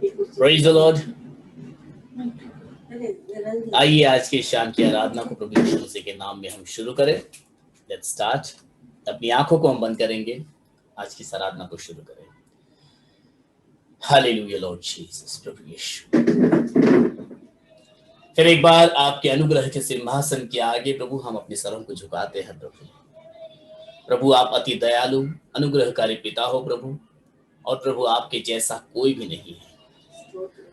Praise the Lord. आइए आज की शाम की आराधना को प्रभु यीशु मसीह के नाम में हम शुरू करें। Let's start. अपनी आंखों को हम बंद करेंगे, आज की आराधना को शुरू करें। Hallelujah Lord Jesus. प्रभु यीशु, फिर एक बार आपके अनुग्रह के सिंहासन के आगे प्रभु हम अपने सरों को झुकाते हैं। प्रभु आप अति दयालु अनुग्रहकारी पिता हो प्रभु, और प्रभु आपके जैसा कोई भी नहीं है।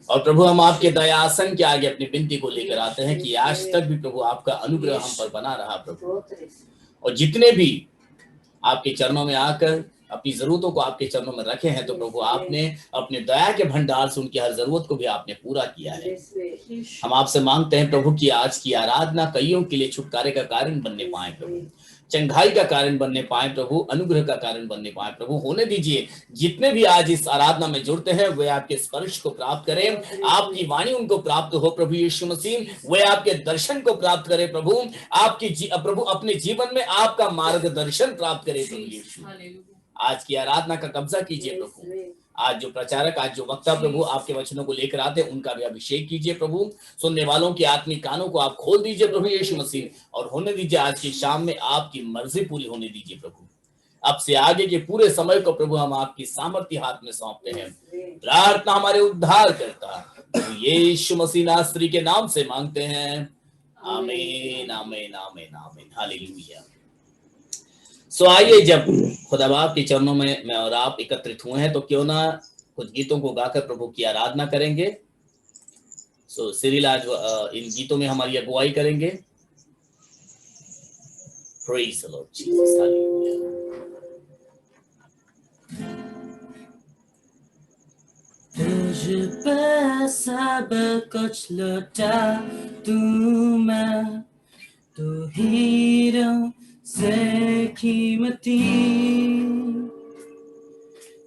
और प्रभु हम आपके दयासन के आगे अपनी विनती को लेकर आते हैं कि आज तक भी प्रभु आपका अनुग्रह हम पर बना रहा प्रभु, और जितने भी आपके चरणों में आकर अपनी जरूरतों को आपके चरणों में रखे हैं, तो प्रभु आपने अपने दया के भंडार से उनकी हर जरूरत को भी आपने पूरा किया है। हम आपसे मांगते हैं प्रभु कि आज की आराधना कईयों के लिए छुटकारे का कारण बनने पाए प्रभु, चंगाई का कारण बनने पाए प्रभु, अनुग्रह का कारण बनने पाए प्रभु। होने दीजिए जितने भी आज इस आराधना में जुड़ते हैं वे आपके स्पर्श को प्राप्त करें, आपकी वाणी उनको प्राप्त हो प्रभु यीशु मसीह, वे आपके दर्शन को प्राप्त करें प्रभु, आपकी प्रभु अपने जीवन में आपका मार्गदर्शन प्राप्त करें प्रभु यीशु। आज की आराधना का कब्जा कीजिए प्रभु। आज जो प्रचारक, आज जो वक्ता प्रभु आपके वचनों को लेकर आते हैं, उनका भी अभिषेक कीजिए प्रभु। सुनने वालों की आत्मिक कानों को आप खोल दीजिए प्रभु यीशु मसीह, और होने दीजिए आज की शाम में आपकी मर्जी पूरी होने दीजिए प्रभु। अब से आगे के पूरे समय को प्रभु हम आपकी सामर्थ्य हाथ में सौंपते हैं। प्रार्थना हमारे उद्धार करता प्रभु यीशु मसीह नासरी के नाम से मांगते हैं, आमीन आमीन आमीन आमीन। हालेलुया। सो आइए, जब खुदा बाप के चरणों में मैं और आप एकत्रित हुए हैं, तो क्यों ना कुछ गीतों को गाकर प्रभु की आराधना करेंगे। सो सिरिल आज इन गीतों में हमारी अगुवाई करेंगे। Praise the Lord Jesus. Hallelujah. तुझ पे सब कुछ लौटा दूं मैं, तू हीरो से कीमती,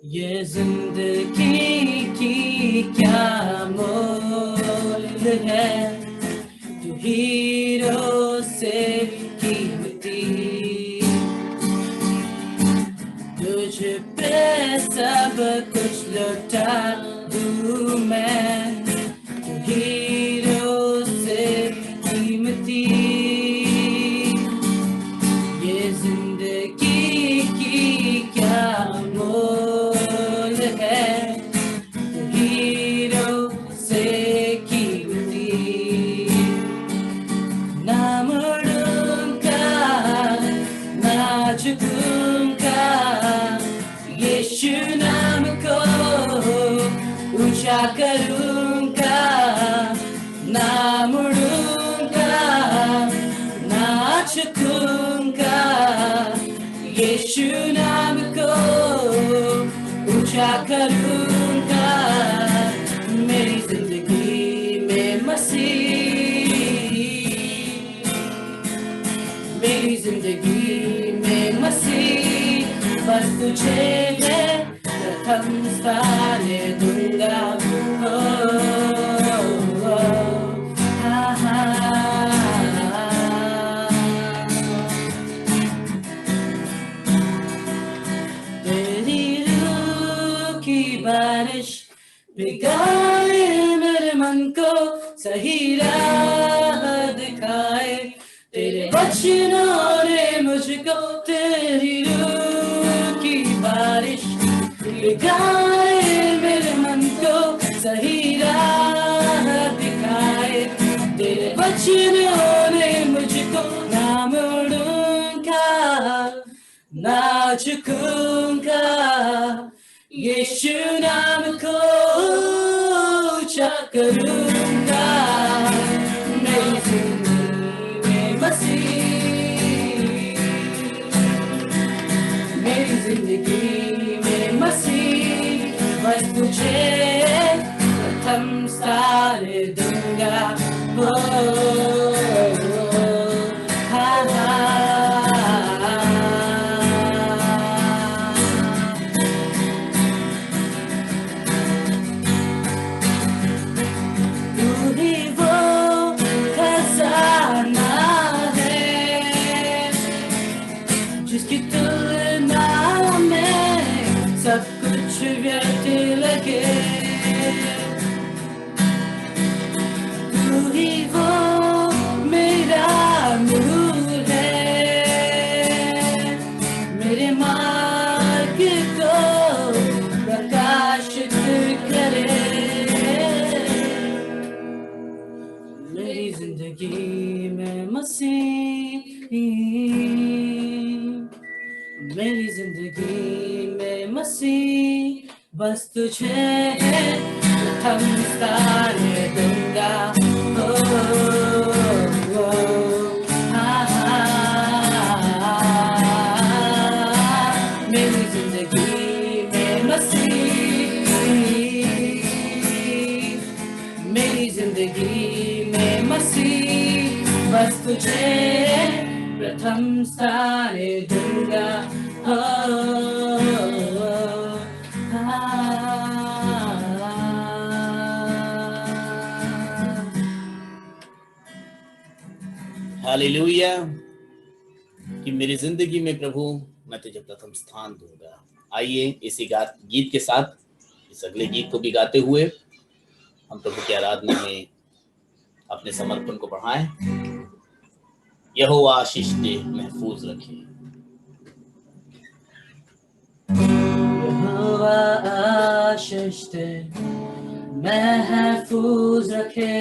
ये जिंदगी की क्या मोल है, तू हीरो से कीमती, तुझ पे सब कुछ लौटा दूं मैं, तू हीरो से कीमती, करूंगा ना मुड़ूंगा ना झुकूंगा, यीशु नाम को ऊंचा करूंगा। मेरी जिंदगी में मसीह, मेरी जिंदगी में मसीह, बस तुझे है प्रथम स्थान दूंगा। तेरी रूह की बारिश भिगाए मेरे मन को, सही राह दिखाए तेरे वचनों ने मुझको। तेरी रूह की बारिश भिगाए मेरे मन को, सही राह दिखाए तेरे वचनों ने मुझको। ना मुड़ूंगा ना झुकूंगा, यीशु नाम को ऊंचा करूंगा। मेरी जिंदगी में मसीह, मेरी जिंदगी में मसीह, बस तुझे प्रथम स्थान दूंगा। मेरी जिंदगी में मसीह बस तुझे प्रथम स्थान दूंगा। ओ, ओ, मेरी जिंदगी में मसीह, मेरी जिंदगी में मसीह बस तुझे प्रथम स्थान दूंगा। हालेलुया। कि मेरी जिंदगी में प्रभु मैं तुझे प्रथम स्थान दूंगा। आइए इसी गीत के साथ इस अगले गीत को भी गाते हुए हम प्रभु की आराधना में अपने समर्पण को बढ़ाएं। यहोवा आशीष दे, महफूज रखे। यहोवा आशीष दे, महफूज रखे,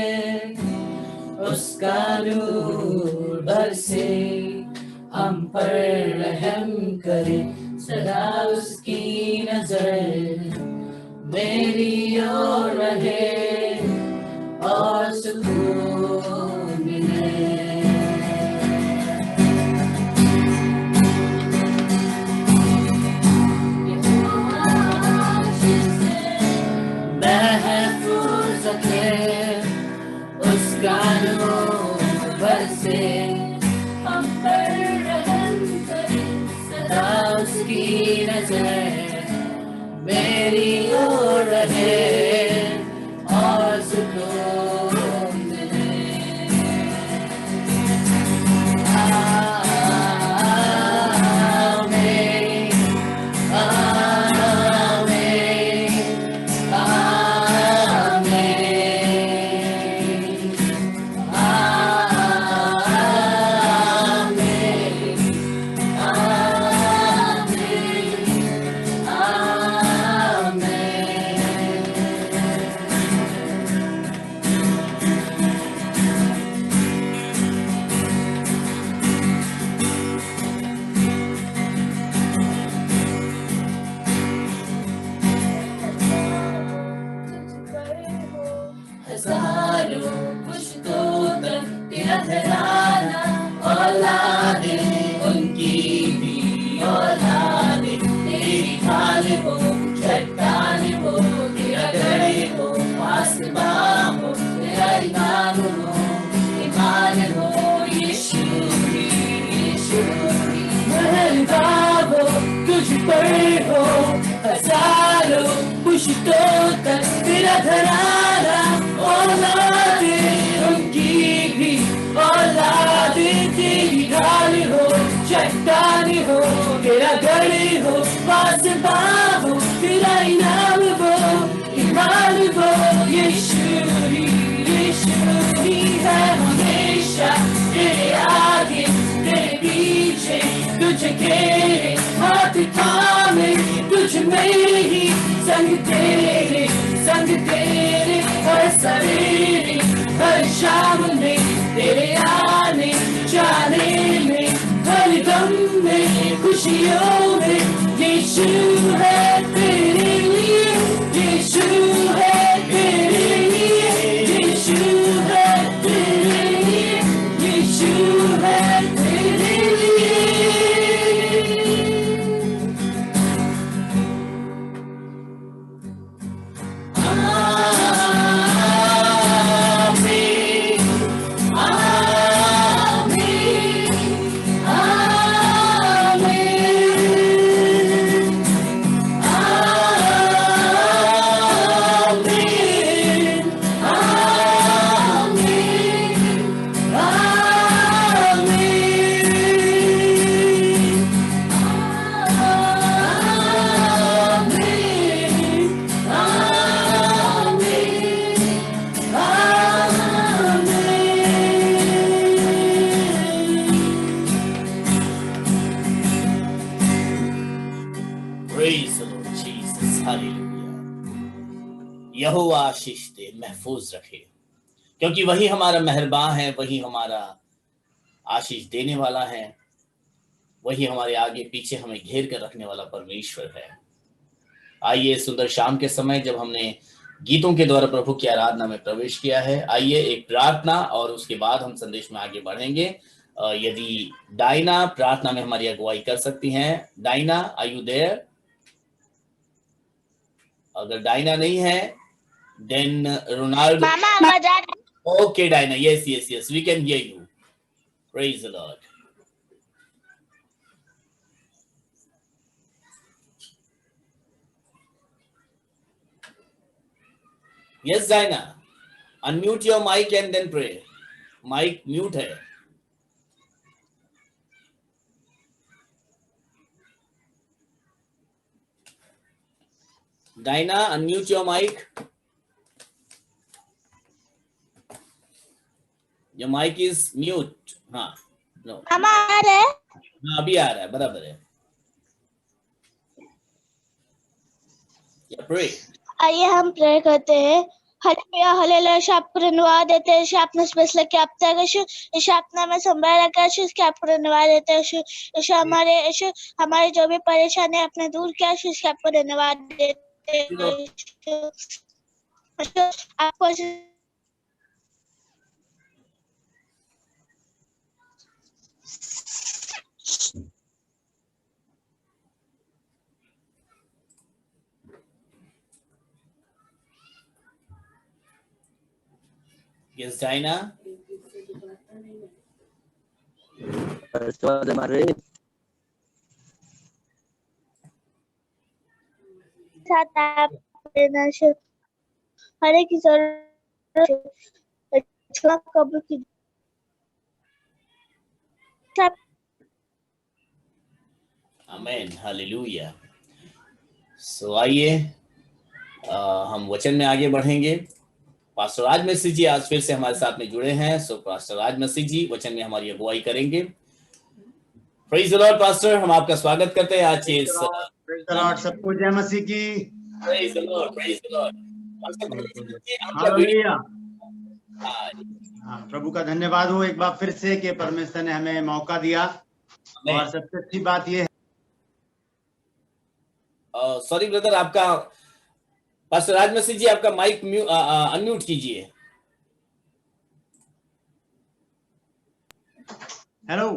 उसका नूर बरसे, हम पर रहम करे, सदा उसकी नजर मेरी ओर रहे और सुकून मिले। महफूज रखे, उसका नूर बरसे, हम पर रहम करे, सदा उसकी नजर मेरी ओर रहे और सुकून मिले। तेरा घराना औलादे उनकी भी औलादे तेरी ढाल हो, चट्टान हो, तेरा गढ़ हो, वास्ता हो, तेरा इनाम हो, ईमान हो। यीशु ही है हमेशा तेरे आगे तेरे पीछे, तुझे घेरे हाथ थामे, तुझ में ही संग तेरे हर सवेरे हर शाम में, तेरे आने जाने में, हर गम में खुशियों में। यीशु है तेरे लिए, यीशु है तेरे लिए, यीशु है तेरे लिए, यीशु है तेरे लिए। यहोवा आशीष दे, महफूज रखे, क्योंकि वही हमारा मेहरबान है, वही हमारा आशीष देने वाला है। वही हमारे आगे पीछे हमें घेर कर रखने वाला परमेश्वर है। आइए सुंदर शाम के समय जब हमने गीतों के द्वारा प्रभु की आराधना में प्रवेश किया है, आइए एक प्रार्थना और उसके बाद हम संदेश में आगे बढ़ेंगे। यदि डायना प्रार्थना में हमारी अगुवाई कर सकती हैं। Diana, are you there? अगर डायना नहीं है देन रोनाल्डो। मामा आवाज आ रहा है? Okay Diana, yes yes yes, we can hear you. Praise the Lord. Yes Diana, unmute your mic and then pray. Mic mute है। Diana, unmute your mic. Your mic is mute. हाँ, no, मामा आ रहा है? हाँ अभी आ रहा है, बराबर है। प्रे। आइए हम प्रे करते हैं। हालेलुया हालेलुया, आपको धन्यवाद देते हैं। आपने स्पेशल क्या आपका आपने हमें संभाला क्या इसके आपको धन्यवाद देते हैं। हमारे जो भी परेशानी है आपने दूर किया इसके आपको धन्यवाद देते हैं। आपको यस डायना। साथ आप देना हर एक की जरूरत कबूल की। आमेन, हालेलुया। सो आइए हम वचन में आगे बढ़ेंगे। पास्टर राज मसीह जी आज फिर से हमारे साथ में जुड़े हैं। सो पास्टर राज मसीह जी वचन में हमारी अगुवाई करेंगे। प्रेज द लॉर्ड पास्टर, हम आपका स्वागत करते हैं आज इस सबको जय मसीह की। Praise the Lord, praise the Lord. Hallelujah. प्रभु का धन्यवाद हो एक बार फिर से कि परमेश्वर ने हमें मौका दिया। और सबसे अच्छी बात यह है, सॉरी ब्रदर, आपका पास्टर राज मसीह जी आपका माइक अनम्यूट कीजिए। Hello,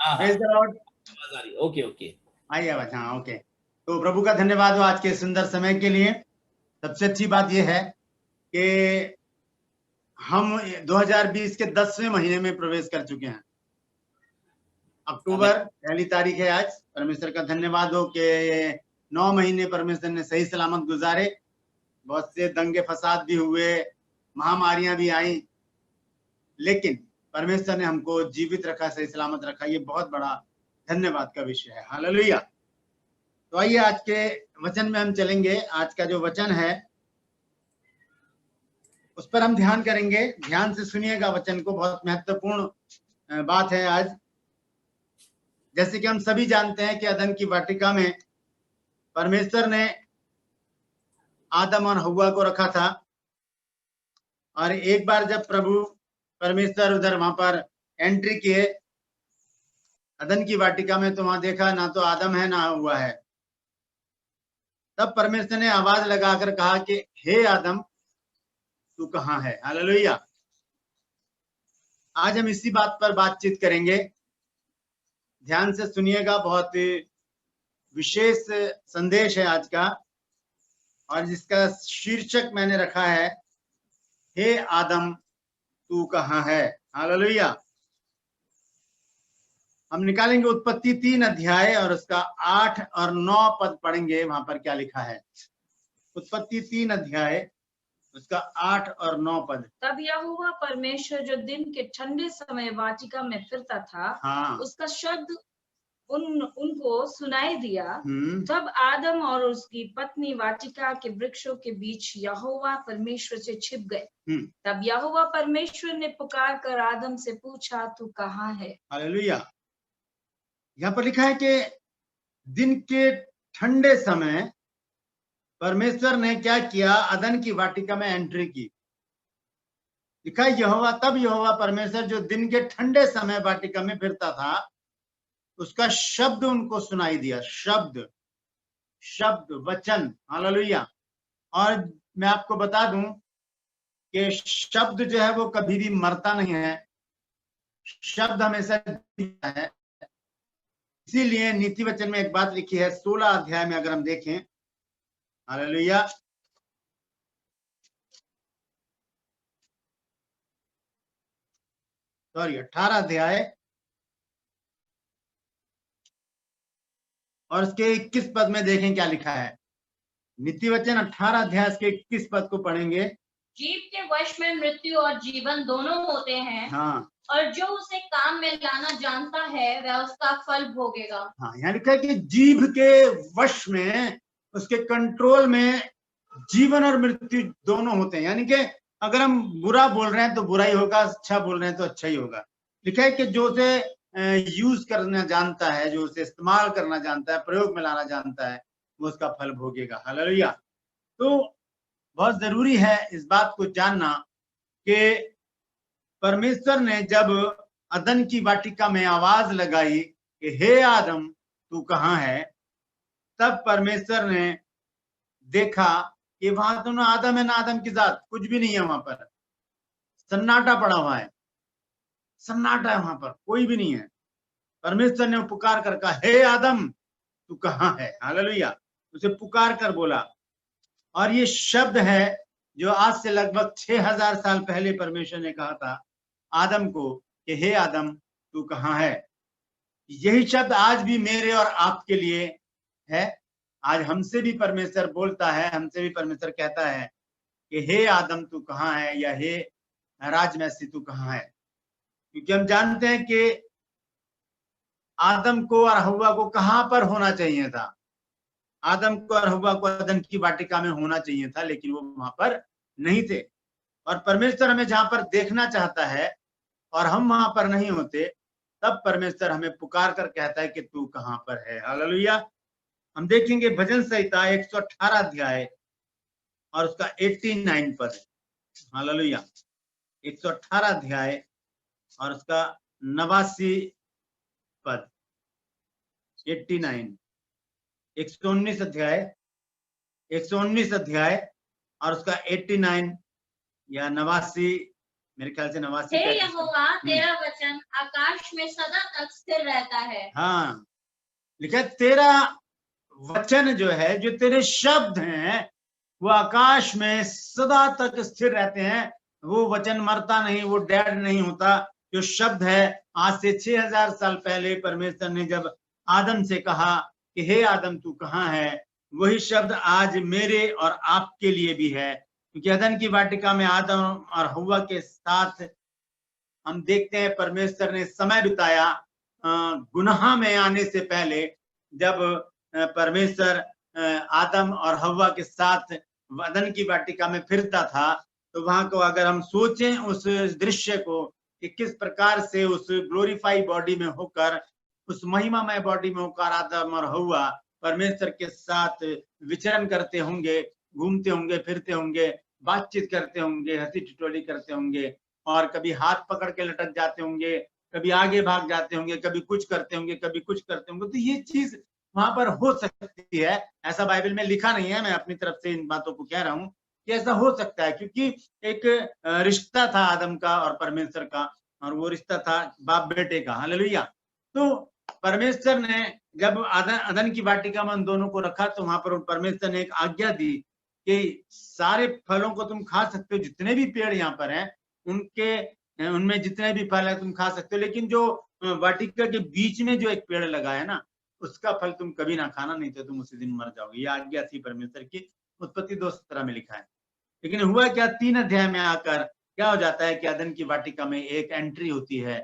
praise the Lord. Okay okay, आइए आवाज। हाँ ओके। तो प्रभु का धन्यवाद हो आज के सुंदर समय के लिए। सबसे अच्छी बात यह है कि हम 2020 के 10वें महीने में प्रवेश कर चुके हैं। अक्टूबर 1 तारीख है आज। परमेश्वर का धन्यवाद हो कि 9 महीने परमेश्वर ने सही सलामत गुजारे। बहुत से दंगे फसाद भी हुए, महामारियां भी आई, लेकिन परमेश्वर ने हमको जीवित रखा, सही सलामत रखा। ये बहुत बड़ा धन्यवाद का विषय है। हालेलुया। तो आइए आज के वचन में हम चलेंगे। आज का जो वचन है उस पर हम ध्यान करेंगे। ध्यान से सुनिएगा वचन को, बहुत महत्वपूर्ण बात है आज। जैसे कि हम सभी जानते हैं कि अदन की वाटिका में परमेश्वर ने आदम और हव्वा को रखा था। और एक बार जब प्रभु परमेश्वर उधर वहां पर एंट्री किए अदन की वाटिका में, तो वहां देखा ना तो आदम है ना हव्वा है। तब परमेश्वर ने आवाज लगाकर कहा कि हे आदम, तू कहाँ है? हालेलुया। आज हम इसी बात पर बातचीत करेंगे। ध्यान से सुनिएगा, बहुत विशेष संदेश है आज का, और जिसका शीर्षक मैंने रखा है, हे आदम तू कहाँ है? हालेलुया। हम निकालेंगे उत्पत्ति 3 अध्याय और उसका 8 और 9 पद पढ़ेंगे। वहां पर क्या लिखा है? उत्पत्ति 3 अध्याय उसका 8 और 9 पद। तब यहोवा परमेश्वर जो दिन के ठंडे समय वाटिका में फिरता था, हाँ। उसका शब्द उनको सुनाई दिया। तब आदम और उसकी पत्नी वाटिका के वृक्षों के बीच यहोवा परमेश्वर से छिप गए। तब यहोवा परमेश्वर ने पुकार कर आदम से पूछा, तू कहाँ है? हालेलुया। यहाँ पर लिखा है कि दिन के ठंडे समय परमेश्वर ने क्या किया? अदन की वाटिका में एंट्री की। लिखा है तब यहोवा परमेश्वर जो दिन के ठंडे समय वाटिका में फिरता था, उसका शब्द उनको सुनाई दिया, शब्द वचन, हालेलुया। और मैं आपको बता दूं कि शब्द जो है वो कभी भी मरता नहीं है, शब्द हमेशा जीता है। इसीलिए नीति वचन में एक बात लिखी है 16 अध्याय में, अगर हम देखें, हालेलुया, सॉरी 18 अध्याय और उसके 21 पद में देखें क्या लिखा है। नीति वचन 18 अध्याय के 21 पद को पढ़ेंगे। जीव के वश में मृत्यु और जीवन दोनों होते हैं। हाँ, और जो उसे काम में लाना जानता है वह उसका फल भोगेगा। हाँ, यहाँ लिखा है कि जीव के वश में, उसके कंट्रोल में जीवन और मृत्यु दोनों होते हैं। यानी कि अगर हम बुरा बोल रहे हैं तो बुरा ही होगा, अच्छा बोल रहे हैं तो अच्छा ही होगा। लिखा है कि जो उसे यूज करना जानता है, जो उसे इस्तेमाल करना जानता है, प्रयोग में लाना जानता है, वो उसका फल भोगेगा। हालेलुया। तो बहुत जरूरी है इस बात को जानना कि परमेश्वर ने जब अदन की वाटिका में आवाज लगाई कि हे आदम तू कहाँ है, तब परमेश्वर ने देखा कि वहां तो ना आदम है ना आदम की जात, कुछ भी नहीं है वहां पर, सन्नाटा पड़ा हुआ है, सन्नाटा है, वहां पर कोई भी नहीं है। परमेश्वर ने पुकार कर कहा हे आदम तू कहाँ है, हालेलुया, उसे पुकार कर बोला। और ये शब्द है जो आज से लगभग 6000 साल पहले परमेश्वर ने कहा था आदम को कि हे आदम तू कहाँ है। यही शब्द आज भी मेरे और आपके लिए है। आज हमसे भी परमेश्वर बोलता है, हमसे भी परमेश्वर कहता है कि हे आदम तू कहाँ है, या हे राजमैसी तू कहाँ है। क्योंकि हम जानते हैं कि आदम को और हव्वा को कहाँ पर होना चाहिए था। आदम को और हव्वा को अदन की वाटिका में होना चाहिए था, लेकिन वो वहां पर नहीं थे। और परमेश्वर हमें जहां पर देखना चाहता है और हम वहां पर नहीं होते, तब परमेश्वर हमें पुकार कर कहता है कि तू कहां पर है। हालेलुया। हम देखेंगे भजन संहिता 118 अध्याय और उसका 89 पद। हालेलुया। 118 अध्याय और उसका 89 पद, 89, 119 अध्याय, 119 अध्याय और उसका 89 या 89, मेरे ख्याल से 89। हे यहोवा तेरा वचन आकाश में सदा तक स्थिर रहता है। हाँ, लिखा तेरा वचन जो है, जो तेरे शब्द हैं, वो आकाश में सदा तक स्थिर रहते हैं। वो वचन मरता नहीं, वो डेड नहीं होता। जो शब्द है आज से 6000 साल पहले परमेश्वर ने जब आदम से कहा कि हे आदम तू कहाँ है, वही शब्द आज मेरे और आपके लिए भी है। क्योंकि अदन की वाटिका में आदम और हव्वा के साथ हम देखते हैं परमेश्वर ने समय बिताया गुनाह में आने से पहले। जब परमेश्वर आदम और हव्वा के साथ अदन की वाटिका में फिरता था, तो वहां को अगर हम सोचें उस दृश्य को कि किस प्रकार से उस ग्लोरीफाई बॉडी में होकर, उस महिमामय बॉडी में होकर आदम और हव्वा परमेश्वर के साथ विचरण करते होंगे, घूमते होंगे, फिरते होंगे, बातचीत करते होंगे, हंसी ठिठोली करते होंगे, और कभी हाथ पकड़ के लटक जाते होंगे, कभी आगे भाग जाते होंगे, कभी कुछ करते होंगे, कभी कुछ करते होंगे। तो ये चीज वहां पर हो सकती है। ऐसा बाइबल में लिखा नहीं है, मैं अपनी तरफ से इन बातों को कह रहा हूं कि ऐसा हो सकता है, क्योंकि एक रिश्ता था आदम का और परमेश्वर का, और वो रिश्ता था बाप बेटे का। हालेलुया। तो परमेश्वर ने जब अदन की वाटिका में उन दोनों को रखा, तो वहां पर परमेश्वर ने एक आज्ञा दी कि सारे फलों को तुम खा सकते हो, जितने भी पेड़ यहाँ पर हैं उनमें जितने भी फल है तुम खा सकते हो, लेकिन जो वाटिका के बीच में जो एक पेड़ लगा है ना, उसका फल तुम कभी ना खाना, नहीं तो तुम उसी दिन मर जाओगे। ये आज्ञा थी परमेश्वर की। उत्पत्ति 2:17 में लिखा है। लेकिन हुआ क्या, 3 अध्याय में आकर क्या हो जाता है कि अदन की वाटिका में एक एंट्री होती है,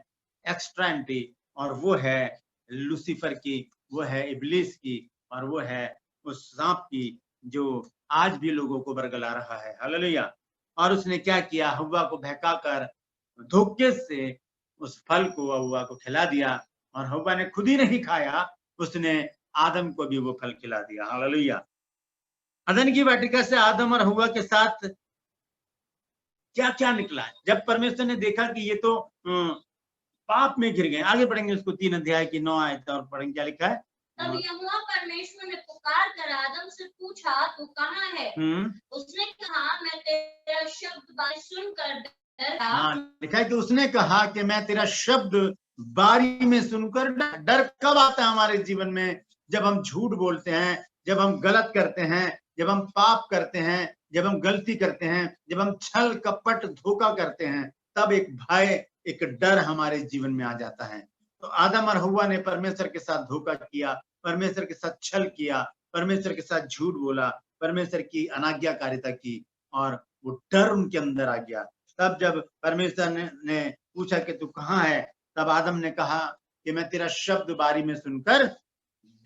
एक्स्ट्रा एंट्री, और वो है लूसीफर की, वो है इब्लीस की, और वो है उस सांप की जो आज भी लोगों को बरगला रहा है। हालेलुया। और उसने क्या किया, हव्वा को बहकाकर धोखे से उस फल को हव्वा को खिला दिया, और हव्वा ने खुद ही नहीं खाया, उसने आदम को भी वो फल खिला दिया। हालेलुया। अदन की वाटिका से आदम और हव्वा के साथ क्या क्या निकला है। जब परमेश्वर ने देखा कि ये तो पाप में गिर गए। आगे पढ़ेंगे उसको 3 अध्याय की 9 आयत और पढ़ेंगे क्या लिखा है। तब यहोवा परमेश्वर ने पुकार कर आदम से पूछा, तू कहाँ है? उसने कहा, मैं तेरा शब्द बारी सुनकर डरा। हाँ, लिखा है कि उसने कहा कि मैं तेरा शब्द बारी में सुनकर डर कब आता है हमारे जीवन में? जब हम झूठ बोलते हैं, जब हम गलत करते हैं, जब हम पाप करते हैं, जब हम गलती करते हैं, जब हम छल कपट धोखा करते हैं, तब एक भय, एक डर हमारे जीवन में आ जाता है। तो आदम और हव्वा ने परमेश्वर के साथ धोखा किया, परमेश्वर के साथ छल किया, परमेश्वर के साथ झूठ बोला, परमेश्वर की अनाज्ञाकारिता की, और वो डर उनके अंदर आ गया। तब जब परमेश्वर ने पूछा कि तू कहाँ है, तब आदम ने कहा कि मैं तेरा शब्द बारी में सुनकर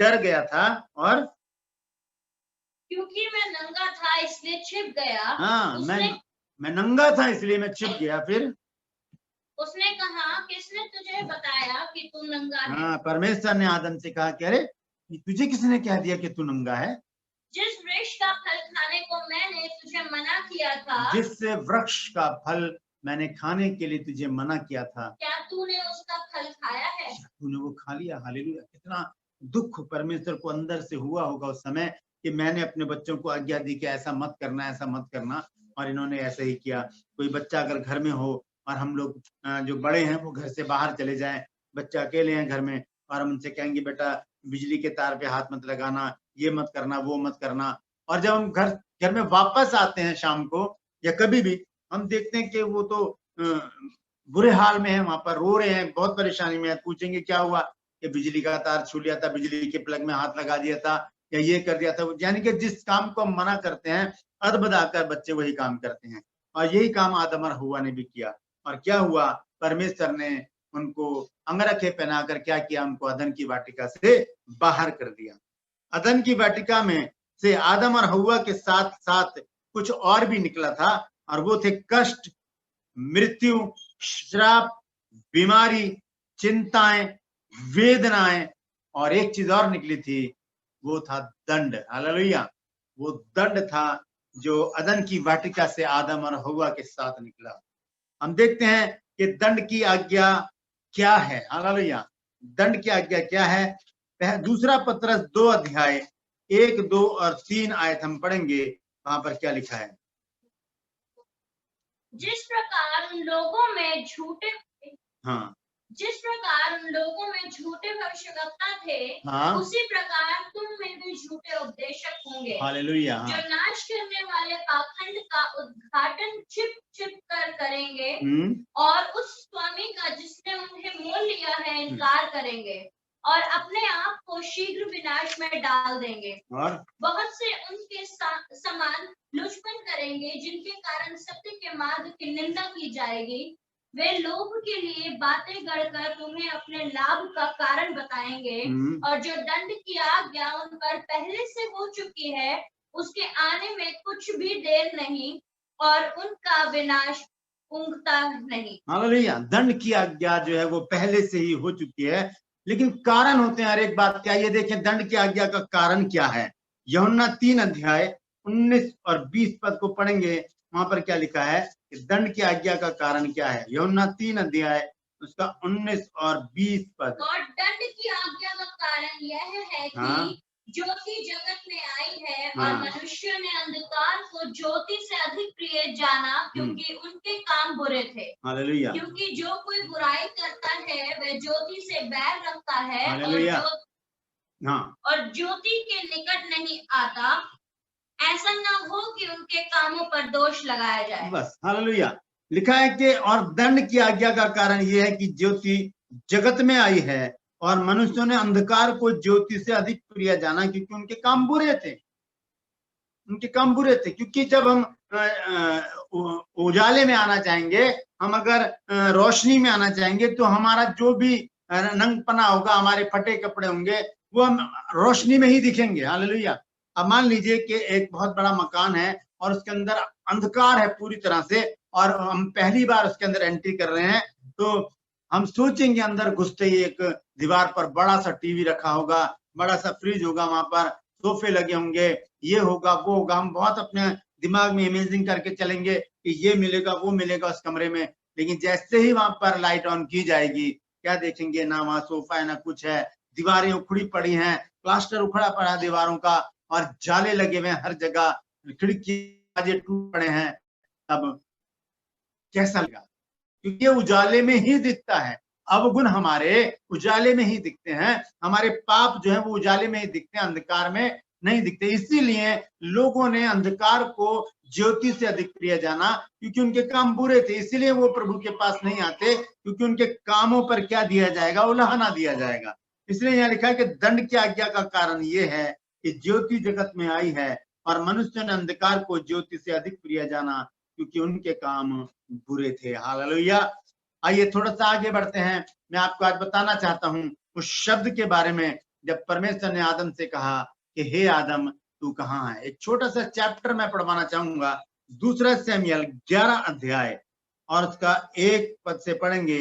डर गया था, और क्योंकि मैं नंगा था इसलिए छिप गया। हाँ, मैं नंगा था इसलिए मैं छिप गया। फिर उसने कहा, किसने तुझे बताया कि तू नंगा है? हाँ, परमेश्वर ने आदम से कहा कि अरे तुझे किसने कह दिया कि तू नंगा है? जिस वृक्ष का फल खाने को मैंने तुझे मना किया था, जिस वृक्ष का फल मैंने खाने के लिए तुझे मना किया था, क्या तूने उसका फल खाया है? तूने वो खा लिया। हालेलुया। कितना दुख परमेश्वर को अंदर से हुआ होगा उस समय कि मैंने अपने बच्चों को आज्ञा दी कि ऐसा मत करना, ऐसा मत करना, और इन्होंने ऐसा ही किया। कोई बच्चा अगर घर में हो और हम लोग जो बड़े हैं वो घर से बाहर चले जाएं, बच्चा अकेले हैं घर में, और हम उनसे कहेंगे बेटा बिजली के तार पे हाथ मत लगाना, ये मत करना, वो मत करना, और जब हम घर में वापस आते हैं शाम को या कभी भी, हम देखते हैं कि वो तो बुरे हाल में है, वहां पर रो रहे हैं, बहुत परेशानी में है। पूछेंगे क्या हुआ, कि बिजली का तार छू लिया था, बिजली के प्लग में हाथ लगा दिया था, या ये कर दिया था। यानी कि जिस काम को हम मना करते हैं, अदबदाकर बच्चे वही काम करते हैं, और यही काम आदम और हव्वा ने भी किया। और क्या हुआ, परमेश्वर ने उनको अंगरखे पहनाकर क्या किया, उनको अदन की वाटिका से बाहर कर दिया। अदन की वाटिका में से आदम और हव्वा के साथ साथ कुछ और भी निकला था, और वो थे कष्ट, मृत्यु, श्राप, बीमारी, चिंताएं, वेदनाएं, और एक चीज और निकली थी, वो था दंड। हालेलुया। वो दंड था जो अदन की वाटिका से आदम और हव्वा के साथ निकला। हम देखते हैं कि दंड की आज्ञा क्या है। हालेलुया। दंड की आज्ञा क्या है? दूसरा पत्रस 2 अध्याय 1, 2 और 3 आयत हम पढ़ेंगे। वहां पर क्या लिखा है? जिस प्रकार उन लोगों में झूठे भविष्यवक्ता थे, उसी प्रकार तुम में भी झूठे उपदेशक होंगे। हालेलुया। जो नाश करने वाले पाखंड का उद्घाटन छिप कर करेंगे, और उस स्वामी का जिसने उन्हें मोल लिया है इनकार करेंगे, और अपने आप को शीघ्र विनाश में डाल देंगे। और बहुत से उनके समान लुचपन करेंगे, जिनके कारण सत्य के मार्ग की निंदा की जाएगी। वे लोभ के लिए बातें गढ़कर तुम्हें अपने लाभ का कारण बताएंगे, और जो दंड की आज्ञा उन पर पहले से हो चुकी है, उसके आने में कुछ भी देर नहीं, और उनका विनाश ऊँघता नहीं। हालेलुया। दंड की आज्ञा जो है वो पहले से ही हो चुकी है, लेकिन कारण होते हैं हर एक बात। क्या ये देखें दंड की आज्ञा का कारण क्या है? यूहन्ना 3 अध्याय 19 और 20 पद को पढ़ेंगे। वहां पर क्या लिखा है कि दंड की आज्ञा का कारण क्या है? यूहन्ना 3 अध्याय उसका 19 और 20 पद। और दंड की आज्ञा का कारण यह है कि ज्योति जगत में आई है, और मनुष्य ने अंधकार को ज्योति से अधिक प्रिय जाना, क्योंकि उनके काम बुरे थे। हालेलुया। क्योंकि जो कोई बुराई करता है वह ज्योति से बैर रखता है, और ज्योति के निकट नहीं आता, ऐसा न हो कि उनके कामों पर दोष लगाया जाए। बस। हालेलुया। लिखा है कि और दंड की आज्ञा का कारण यह है कि ज्योति जगत में आई है, और मनुष्यों ने अंधकार को ज्योति से अधिक प्रिय जाना, क्योंकि उनके काम बुरे थे। क्योंकि जब हम उजाले में आना चाहेंगे, हम अगर रोशनी में आना चाहेंगे, तो हमारा जो भी नंगपना होगा, हमारे फटे कपड़े होंगे, वो हम रोशनी में ही दिखेंगे। हालेलुया। अब मान लीजिए कि एक बहुत बड़ा मकान है और उसके अंदर अंधकार है पूरी तरह से, और हम पहली बार उसके अंदर एंट्री कर रहे हैं, तो हम सोचेंगे अंदर घुसते ही एक दीवार पर बड़ा सा टीवी रखा होगा, बड़ा सा फ्रिज होगा, वहां पर सोफे लगे होंगे, ये होगा वो होगा। हम बहुत अपने दिमाग में इमेजिन करके चलेंगे कि ये मिलेगा वो मिलेगा उस कमरे में। लेकिन जैसे ही वहां पर लाइट ऑन की जाएगी, क्या देखेंगे? ना वहाँ सोफा है ना कुछ है, दीवारें उखड़ी पड़ी हैं, प्लास्टर उखड़ा पड़ा है दीवारों का, और जाले लगे हुए हैं हर जगह, खिड़की टूट पड़े हैं। तब कैसा लगा? क्योंकि ये उजाले में ही दिखता है, अवगुण हमारे उजाले में ही दिखते हैं, हमारे पाप जो है वो उजाले में ही दिखते हैं, अंधकार में नहीं दिखते। इसीलिए लोगों ने अंधकार को ज्योति से अधिक प्रिय जाना, क्योंकि उनके काम बुरे थे। इसीलिए वो प्रभु के पास नहीं आते, क्योंकि उनके कामों पर क्या दिया जाएगा? उलाहना दिया जाएगा। इसलिए यहाँ लिखा है कि दंड की आज्ञा का कारण ये है कि ज्योति जगत में आई है और मनुष्य ने अंधकार को ज्योति से अधिक प्रिय जाना, क्योंकि उनके काम बुरे थे। हालेलुया। आइए थोड़ा सा आगे बढ़ते हैं। मैं आपको आज बताना चाहता हूं उस शब्द के बारे में, जब परमेश्वर ने आदम से कहा कि हे आदम तू कहाँ है। एक छोटा सा चैप्टर मैं पढ़वाना चाहूंगा, 2 शमूएल 11 अध्याय, और उसका 1 पद से पढ़ेंगे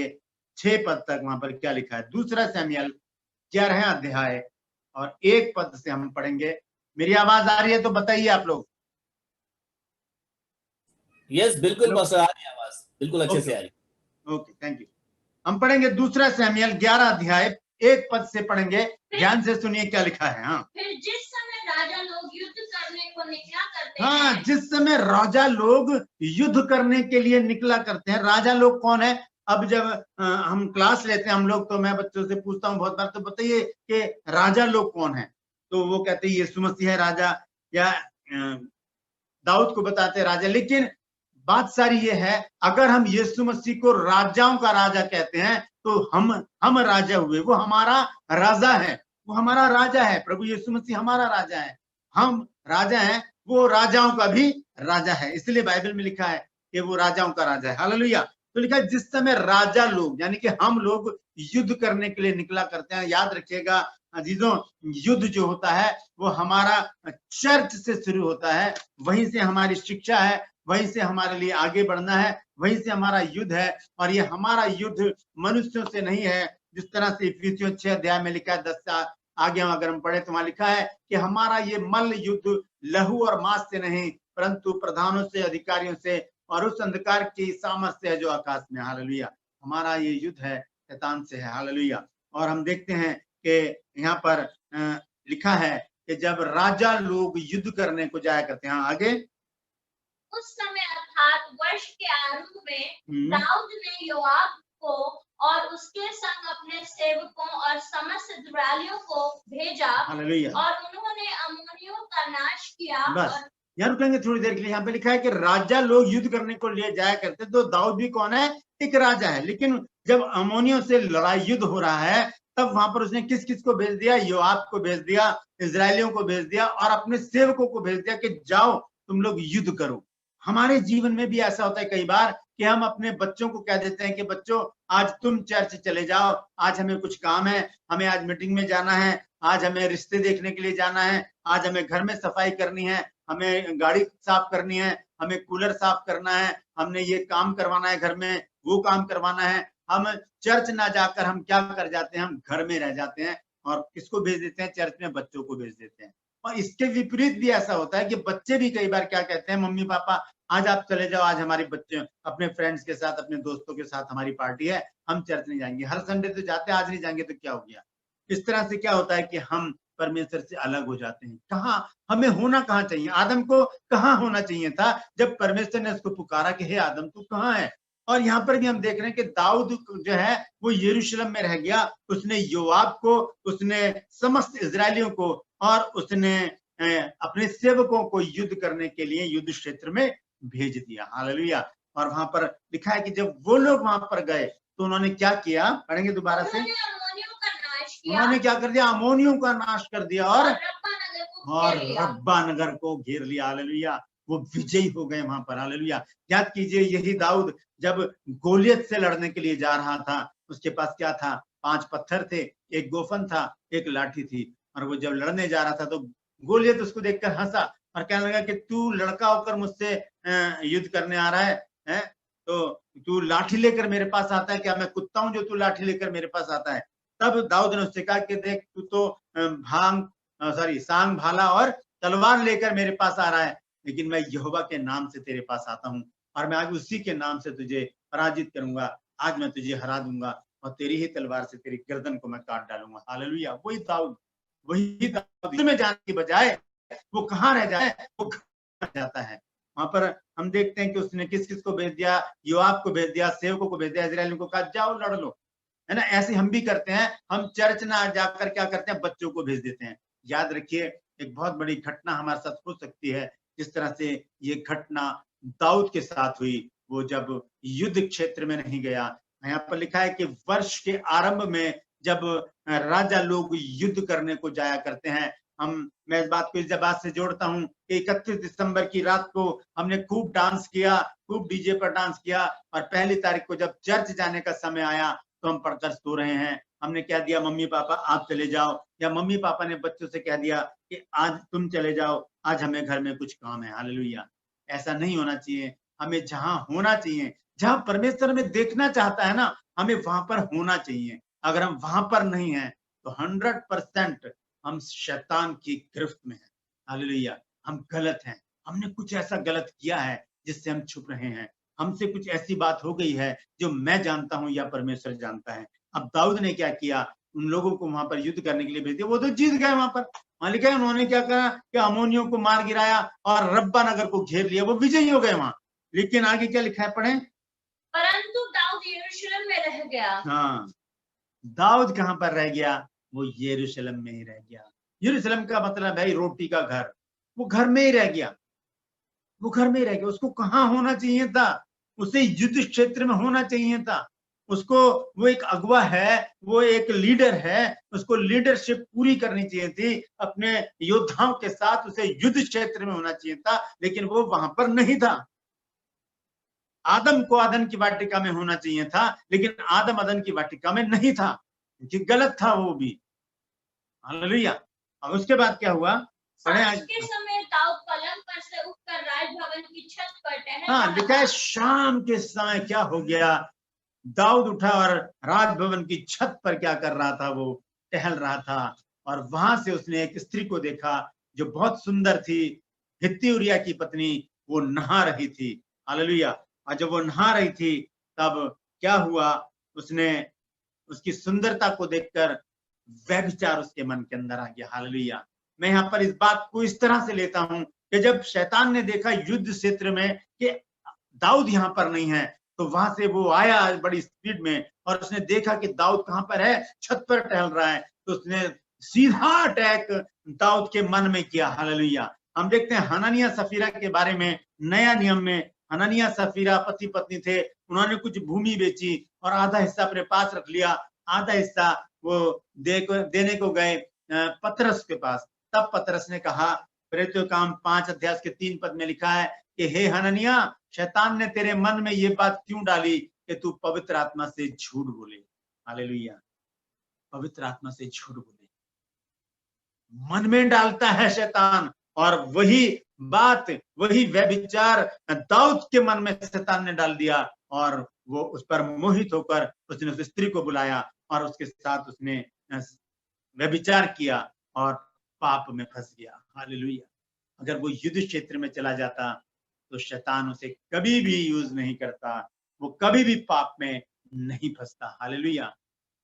6 पद तक। वहां पर क्या लिखा है? 2 शमूएल 11 अध्याय और 1 पद से हम पढ़ेंगे। मेरी आवाज आ रही है तो बताइए आप लोग। यस, बिल्कुल पास्टर, आ रही है आवाज, बिल्कुल अच्छे से आ रही है। Okay, thank you. हम पढ़ेंगे 2 शमूएल 11 अध्याय 1 पद से पढ़ेंगे। ध्यान से सुनिए क्या लिखा है। हाँ, फिर जिस समय राजा लोग युद्ध करने को निकला करते हाँ, हैं, जिस समय राजा लोग युद्ध करने के लिए निकला करते हैं। राजा लोग कौन है? अब जब हम क्लास लेते हैं हम लोग, तो मैं बच्चों से पूछता हूँ बहुत बार, तो बताइए कि राजा लोग कौन है? तो वो कहते हैं यीशु मसीह है राजा, या दाऊद को बताते हैं राजा। लेकिन बात सारी ये है, अगर हम यीशु मसीह को राजाओं का राजा कहते हैं तो हम राजा हुए। वो हमारा राजा है, वो हमारा राजा है। प्रभु यीशु मसीह हमारा राजा है, हम राजा हैं, वो राजाओं का भी राजा है। इसलिए बाइबल में लिखा है कि वो राजाओं का राजा है। हालेलुया। तो लिखा है जिस समय राजा लोग, यानी कि हम लोग युद्ध करने के लिए निकला करते हैं। याद रखिएगा अजीजों, युद्ध जो होता है वो हमारा चर्च से शुरू होता है, वहीं से हमारी शिक्षा है, वहीं से हमारे लिए आगे बढ़ना है, वहीं से हमारा युद्ध है। और ये हमारा युद्ध मनुष्यों से नहीं है, जिस तरह से इफिसियों 6 अध्याय में लिखा है 10 से आगे अगर हम पढ़े तो वहां लिखा है कि हमारा ये मल्ल युद्ध लहू और मांस से नहीं, परंतु प्रधानों से, अधिकारियों से और उस अंधकार की सामर्थ्य है जो आकाश में। हालेलुया। हमारा ये युद्ध है शैतान से है। हालेलुया। और हम देखते हैं कि यहाँ पर लिखा है कि जब राजा लोग युद्ध करने को जाया करते हैं। आगे, उस समय अर्थात वर्ष के आरंभ में दाऊद ने योआब को और उसके संग अपने सेवकों और समस्त इस्राएलियों को भेजा, और उन्होंने अम्मोनियों का नाश किया। बस यहाँ रुकेंगे थोड़ी देर के लिए। यहाँ पे लिखा है कि राजा लोग युद्ध करने को लिए जाया करते, तो दाऊद भी कौन है? एक राजा है। लेकिन जब अम्मोनियों से लड़ाई युद्ध हो रहा है, तब वहां पर उसने किस किस को भेज दिया? योआब को भेज दिया, इजरायलियों को भेज दिया, और अपने सेवकों को भेज दिया कि जाओ तुम लोग युद्ध करो। हमारे जीवन में भी ऐसा होता है कई बार कि हम अपने बच्चों को कह देते हैं कि बच्चों आज तुम चर्च चले जाओ, आज हमें कुछ काम है, हमें आज मीटिंग में जाना है, आज हमें रिश्ते देखने के लिए जाना है, आज हमें घर में सफाई करनी है, हमें गाड़ी साफ करनी है, हमें कूलर साफ करना है, हमने ये काम करवाना है घर में, वो काम करवाना है। हम चर्च ना जाकर हम क्या कर जाते हैं? हम घर में रह जाते हैं। और किसको भेज देते हैं? चर्च में बच्चों को भेज देते हैं। और इसके विपरीत भी ऐसा होता है कि बच्चे भी कई बार क्या कहते हैं? मम्मी पापा आज आप चले जाओ, आज हमारे बच्चे अपने फ्रेंड्स के साथ, अपने दोस्तों के साथ हमारी पार्टी है, हम चर्च नहीं जाएंगे। हर संडे तो जाते हैं, आज नहीं जाएंगे तो क्या हो गया? इस तरह से क्या होता है कि हम परमेश्वर से अलग हो जाते हैं। कहाँ हमें होना कहाँ चाहिए? आदम को कहाँ होना चाहिए था जब परमेश्वर ने उसको पुकारा कि हे आदम तू कहाँ है? और यहाँ पर भी हम देख रहे हैं कि दाऊद जो है वो यरूशलेम में रह गया। उसने योआब को, उसने समस्त इजरायलियों को, और उसने अपने सेवकों को युद्ध करने के लिए युद्ध क्षेत्र में भेज दिया। हालेलुया। और वहां पर लिखा है कि जब वो लोग वहां पर गए तो उन्होंने क्या किया? पढ़ेंगे दोबारा से। उन्होंने क्या कर दिया? अम्मोनियों का नाश कर दिया और रब्बा नगर को घेर लिया। हालेलुया। वो विजयी हो गए वहां पर। हालेलुया। याद कीजिए, यही दाऊद जब गोलियत से लड़ने के लिए जा रहा था, उसके पास क्या था? 5 पत्थर थे, एक गोफन था, एक लाठी थी। और वो जब लड़ने जा रहा था तो गोलियत उसको देखकर हंसा और कहने लगा कि तू लड़का होकर मुझसे युद्ध करने आ रहा है? तो तू लाठी लेकर मेरे पास आता है क्या? मैं कुत्ता हूं जो तू लाठी लेकर मेरे पास आता है? तब दाऊद ने उससे कहा कि देख, तू तो सांग भाला और तलवार लेकर मेरे पास आ रहा है, लेकिन मैं यहोवा के नाम से तेरे पास आता हूँ और मैं आज उसी के नाम से तुझे पराजित करूंगा। आज मैं तुझे हरा दूंगा और तेरी ही तलवार से तेरी गर्दन को मैं काट डालूंगा। हालेलुया। वही दाऊद में जाने की बजाय वो कहाँ रह जाए, वो घर जाता है। वहां पर हम देखते हैं कि उसने किस किस को भेज दिया, योआब को भेज दिया, सेवकों को भेज दिया, इजरायलियों को कहा जाओ लड़ लो, है ना। ऐसे हम भी करते हैं, हम चर्च ना जाकर क्या करते हैं, बच्चों को भेज देते हैं। याद रखिए, एक बहुत बड़ी घटना हमारे साथ हो सकती है, जिस तरह से ये घटना दाऊद के साथ हुई। वो जब युद्ध क्षेत्र में नहीं गया, यहाँ पर लिखा है कि वर्ष के आरंभ में जब राजा लोग युद्ध करने को जाया करते हैं, मैं इस बात को इस बात से जोड़ता हूँ कि 31 दिसंबर की रात को हमने खूब डांस किया, खूब डीजे पर डांस किया, और पहली तारीख को जब चर्च जाने का समय आया तो हम पढ़कर सो रहे हैं। हमने कह दिया मम्मी पापा आप चले जाओ, या मम्मी पापा ने बच्चों से कह दिया कि आज तुम चले जाओ, आज हमें घर में कुछ काम है। हालेलुया। ऐसा नहीं होना चाहिए। हमें जहां होना चाहिए, जहां परमेश्वर में देखना चाहता है ना, हमें वहां पर होना चाहिए। अगर हम वहां पर नहीं हैं तो 100% हम शैतान की गिरफ्त में हैं। हालेलुया। हम गलत हैं, हमने कुछ ऐसा गलत किया है जिससे हम छुप रहे हैं। हमसे कुछ ऐसी बात हो गई है जो मैं जानता हूं या परमेश्वर जानता है। अब दाऊद ने क्या किया, उन लोगों को वहां पर युद्ध करने के लिए भेज दिया। वो तो जीत गए। वहां पर वहां लिखा है उन्होंने क्या करा कि अमोनियों को मार गिराया और रब्बा नगर को घेर लिया। वो विजयी हो गए वहां। लेकिन आगे क्या लिखा है, पढ़ें। परंतु दाऊद यरूशलेम में रह गया। हाँ, दाऊद कहां पर रह गया, वो यरूशलेम में ही रह गया। यरूशलेम का मतलब है रोटी का घर। वो घर में ही रह गया, वो घर में ही रह गया। उसको कहाँ होना चाहिए था, उसे युद्ध क्षेत्र में होना चाहिए था। उसको, वो एक अगुवा है, वो एक लीडर है, उसको लीडरशिप पूरी करनी चाहिए थी अपने योद्धाओं के साथ। उसे युद्ध क्षेत्र में होना चाहिए था, लेकिन वो वहां पर नहीं था। आदम को अदन की वाटिका में होना चाहिए था, लेकिन आदम अदन की वाटिका में नहीं था, क्योंकि गलत था वो भी। हालेलुया। अब उसके बाद क्या हुआ, सांझ के समय दाऊद पलंग पर से उठकर राजभवन की छत पर टहल हाँ, लिखा है शाम के समय क्या हो गया, दाऊद उठा और राजभवन की छत पर क्या कर रहा था, वो टहल रहा था। और वहां से उसने एक स्त्री को देखा जो बहुत सुंदर थी, हित्ती उरिया की पत्नी। वो नहा रही थी। हालेलुया। और जब वो नहा रही थी तब क्या हुआ, उसने उसकी सुंदरता को देखकर व्यभिचार उसके मन के अंदर आ गया। हालेलुया। मैं यहाँ पर इस बात को इस तरह से लेता हूं कि जब शैतान ने देखा युद्ध क्षेत्र में कि दाऊद यहाँ पर नहीं है, तो वहां से वो आया बड़ी स्पीड में और उसने देखा कि दाऊद कहाँ पर है, छत पर टहल रहा है। तो उसने सीधा अटैक दाऊद के मन में किया। हालेलुया। हम देखते हैं हननिया सफीरा के बारे में, नया नियम में हननिया सफीरा पति पत्नी थे। उन्होंने कुछ भूमि बेची और आधा हिस्सा अपने पास रख लिया, आधा हिस्सा वो देने को गए पतरस के पास। तब पतरस ने कहा, प्रेरितों के काम 5 अध्याय के 3 पद में लिखा है कि हे हननिया, शैतान ने तेरे मन में ये बात क्यों डाली कि तू पवित्र आत्मा से झूठ बोले। हालेलुया। पवित्र आत्मा से झूठ बोले, मन में डालता है शैतान। और वही बात, वही व्यभिचार दाऊद के मन में शैतान ने डाल दिया और वो उस पर मोहित होकर उसने उस स्त्री को बुलाया और उसके साथ उसने व्यभिचार किया और पाप में फंस गया। हालेलुया। अगर वो युद्ध क्षेत्र में चला जाता तो शैतान उसे कभी भी यूज नहीं करता, वो कभी भी पाप में नहीं फंसता। हालेलुया।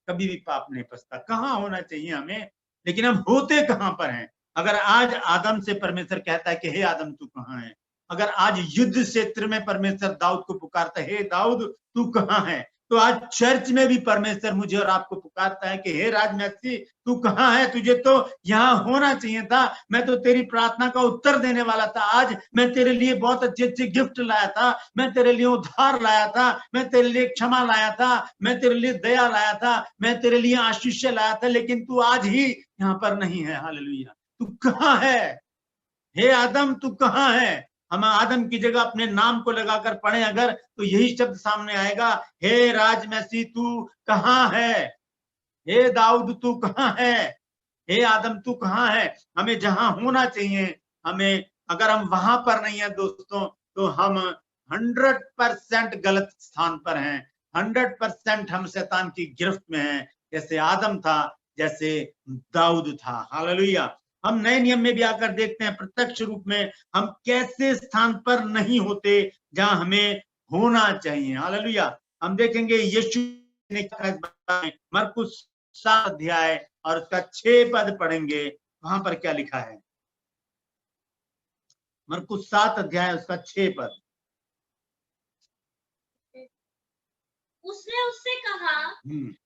कभी भी पाप नहीं फंसता। कहाँ होना चाहिए हमें, लेकिन हम होते कहाँ पर हैं। अगर आज आदम से परमेश्वर कहता है कि हे आदम तू कहाँ है, अगर आज युद्ध क्षेत्र में परमेश्वर दाऊद को पुकारता है, हे दाऊद तू कहाँ है, तो आज चर्च में भी परमेश्वर मुझे और आपको पुकारता है कि हे राजमैसी तू कहाँ है, तुझे तो यहाँ होना चाहिए था। मैं तो तेरी प्रार्थना का उत्तर देने वाला था। आज मैं तेरे लिए बहुत अच्छे अच्छे गिफ्ट लाया था, मैं तेरे लिए उद्धार लाया था, मैं तेरे लिए क्षमा लाया था, मैं तेरे लिए दया लाया था, मैं तेरे लिए आशीष लाया था, लेकिन तू आज ही यहाँ पर नहीं है। हालेलुया। तू कहाँ है, हे आदम तू कहाँ है। हम आदम की जगह अपने नाम को लगाकर पढ़े अगर, तो यही शब्द सामने आएगा, हे राजमैसी तू कहाँ है, हे दाऊद तू कहाँ है, हे आदम तू कहाँ है। हमें जहां होना चाहिए, हमें अगर हम वहां पर नहीं है दोस्तों, तो हम 100% गलत स्थान पर हैं। 100% हम शैतान की गिरफ्त में हैं, जैसे आदम था, जैसे दाऊद था। हालेलुया। हम नए नियम में भी आकर देखते हैं प्रत्यक्ष रूप में हम कैसे स्थान पर नहीं होते जहां हमें होना चाहिए। हालेलुया। हम देखेंगे यीशु मरकुस 7 अध्याय और उसका 6 पद पढ़ेंगे। वहां पर क्या लिखा है? मरकुस 7 अध्याय उसका 6 पद। उसने उससे कहा,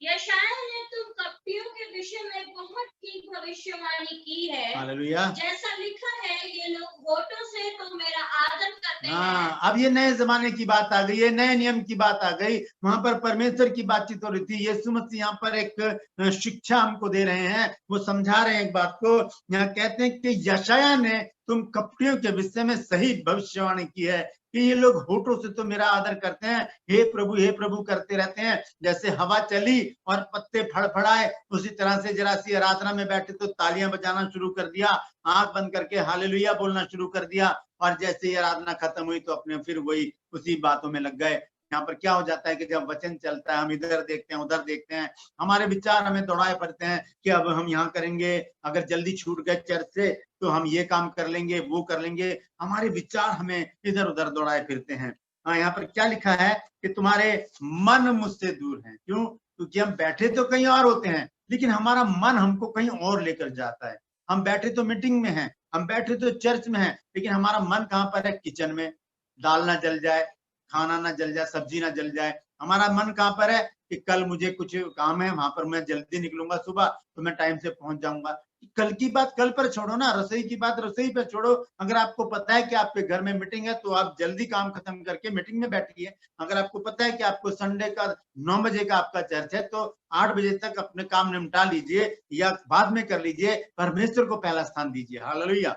यशायाह ने तुम कपटियों के विषय में बहुत ठीक भविष्यवाणी की है। हालेलुया। जैसा लिखा है, ये लोग होठों से तो मेरा आदर करते हैं। अब ये नए जमाने की बात आ गई, ये नए नियम की बात आ गई। वहां पर परमेश्वर की बातचीत हो रही थी। यीशु मसीह यहाँ पर एक शिक्षा हमको दे रहे हैं, वो समझा रहे हैं एक बात को। यहाँ कहते हैं कि यशायाह ने तुम कपटियों के विषय में सही भविष्यवाणी की है कि ये लोग होठों से तो मेरा आदर करते हैं, हे प्रभु करते रहते हैं। जैसे हवा चली और पत्ते फड़फड़ाए, उसी तरह से जरा सी आराधना में बैठे तो तालियां बजाना शुरू कर दिया, आंख बंद करके हालेलुया बोलना शुरू कर दिया, और जैसे ही आराधना खत्म हुई तो अपने फिर वही उसी बातों में लग गए। यहाँ पर क्या हो जाता है कि जब वचन चलता है, हम इधर देखते हैं उधर देखते हैं, हमारे विचार हमें दौड़ाए पड़ते हैं कि अब हम यहाँ करेंगे, अगर जल्दी छूट गए चर्च से तो हम ये काम कर लेंगे, वो कर लेंगे। हमारे विचार हमें इधर उधर दौड़ाए फिरते हैं। यहाँ पर क्या लिखा है कि तुम्हारे मन मुझसे दूर हैं। क्यों? क्योंकि हम बैठे तो कहीं और होते हैं, लेकिन हमारा मन हमको कहीं और लेकर जाता है। हम बैठे तो मीटिंग में हैं, हम बैठे तो चर्च में हैं, लेकिन हमारा मन कहाँ पर है? किचन में। दाल ना जल जाए, खाना ना जल जाए, सब्जी ना जल जाए। हमारा मन कहाँ पर है कि कल मुझे कुछ काम है, वहां पर मैं जल्दी निकलूंगा, सुबह तो मैं टाइम से पहुंच जाऊंगा। कल की बात कल पर छोड़ो ना, रसोई की बात रसोई पर छोड़ो। अगर आपको पता है कि आपके घर में मीटिंग है तो आप जल्दी काम खत्म करके मीटिंग में बैठिए। अगर आपको पता है कि आपको संडे का 9 बजे का आपका चर्च है तो 8 बजे तक अपने काम निपटा लीजिए या बाद में कर लीजिए, परमेश्वर को पहला स्थान दीजिए। हालेलुया।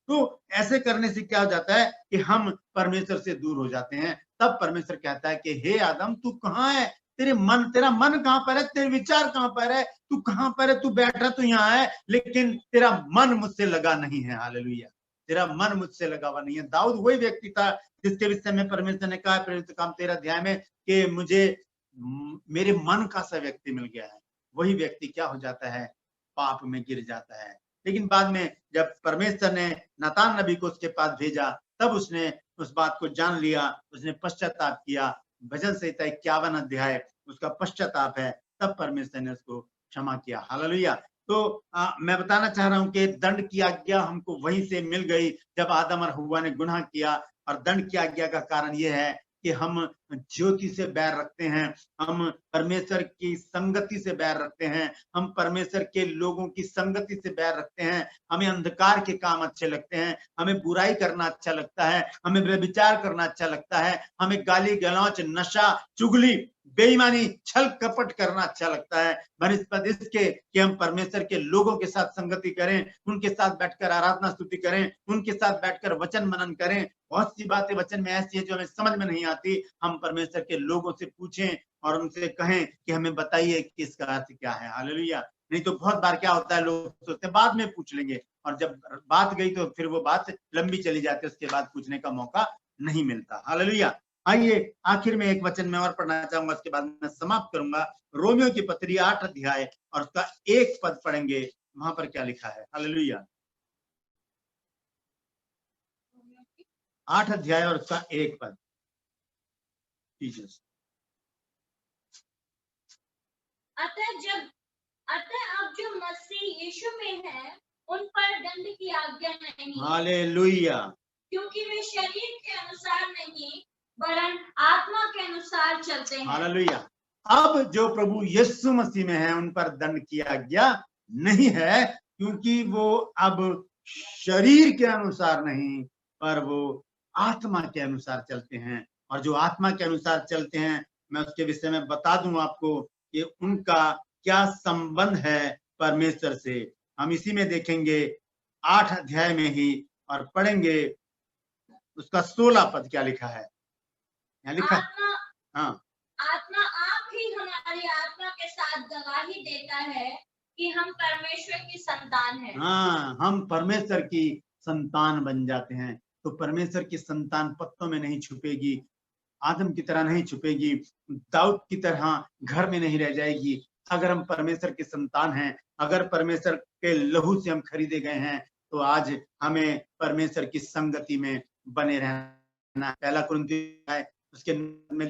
तो ऐसे करने से क्या हो जाता है कि हम परमेश्वर से दूर हो जाते हैं। तब परमेश्वर कहता है कि हे आदम, तू कहाँ है? तेरा मन कहाँ पर है? तेरे विचार कहाँ पर है? तू कहाँ पर है? तू बैठा तो यहाँ है, लेकिन तेरा मन मुझसे लगा नहीं है। हालेलुया। तेरा मन मुझसे लगा हुआ नहीं है। दाऊद वही व्यक्ति था जिसके विषय में परमेश्वर ने कहा प्रेरित काम 13 अध्याय में कि मुझे मेरे मन का सा व्यक्ति मिल गया है। वही व्यक्ति क्या हो जाता है? पाप में गिर जाता है। लेकिन बाद में जब परमेश्वर ने नातान नबी को उसके पास भेजा, तब उसने उस बात को जान लिया, उसने पश्चाताप किया। भजन संहिता 51 अध्याय उसका पश्चाताप है, तब परमेश्वर ने उसको क्षमा किया। हालेलुया। तो मैं बताना चाह रहा हूं कि दंड की आज्ञा हमको वहीं से मिल गई जब आदम और हव्वा ने गुनाह किया। और दंड की आज्ञा का कारण यह है कि हम ज्योति से बैर रखते हैं, हम परमेश्वर की संगति से बैर रखते हैं, हम परमेश्वर के लोगों की संगति से बैर रखते हैं। हमें अंधकार के काम अच्छे लगते हैं, हमें बुराई करना अच्छा लगता है, हमें व्यभिचार करना अच्छा लगता है, हमें गाली गलौच, नशा, चुगली, बेईमानी, छल कपट करना अच्छा लगता है, बनिस्बत इसके कि हम परमेश्वर के लोगों के साथ संगति करें, उनके साथ बैठकर आराधना स्तुति करें, उनके साथ बैठकर वचन मनन करें। बहुत सी बातें वचन में ऐसी है जो हमें समझ में नहीं आती, हम परमेश्वर के लोगों से पूछें और उनसे कहें कि हमें बताइए कि इसका अर्थ क्या है। हालेलुया। नहीं तो बहुत बार क्या होता है, लोग सोचते हैं बाद में पूछ लेंगे, और जब बात गई तो फिर वो बात लंबी चली जाती है, उसके बाद पूछने का मौका नहीं मिलता। हालेलुया। आइए आखिर में एक वचन में और पढ़ना चाहूंगा, उसके बाद मैं समाप्त करूंगा। रोमियो की पत्री 8 अध्याय और उसका 1 पद पढ़ेंगे। वहां पर क्या लिखा है? हालेलुया। 8 अध्याय और उसका 1 पद। अतः अब जो मसीह यीशु में है, उन पर दंड की आज्ञा नहीं। हालेलुया। क्योंकि वे शरीर के अनुसार नहीं वरन आत्मा के अनुसार चलते हैं। हालेलुया। अब जो प्रभु यीशु मसीह में है, उन पर दंड की आज्ञा नहीं है, क्योंकि वो अब शरीर के अनुसार नहीं, पर वो आत्मा के अनुसार चलते हैं। और जो आत्मा के अनुसार चलते हैं, मैं उसके विषय में बता दूं आपको कि उनका क्या संबंध है परमेश्वर से। हम इसी में देखेंगे 8 अध्याय में ही, और पढ़ेंगे उसका 16 पद क्या लिखा है। यहाँ लिखा आत्मा आप ही हमारी आत्मा के साथ गवाही देता है कि हम परमेश्वर की संतान हैं। हम परमेश्वर की संतान बन जाते हैं। तो परमेश्वर की संतान पत्तों में नहीं छुपेगी, आदम की तरह नहीं छुपेगी, दाऊद की तरह घर में नहीं रह जाएगी। अगर हम परमेश्वर की संतान हैं, अगर परमेश्वर के लहू से हम खरीदे गए हैं, तो आज हमें परमेश्वर की संगति में बने रहना। पहला कुरिन्थियों उसके में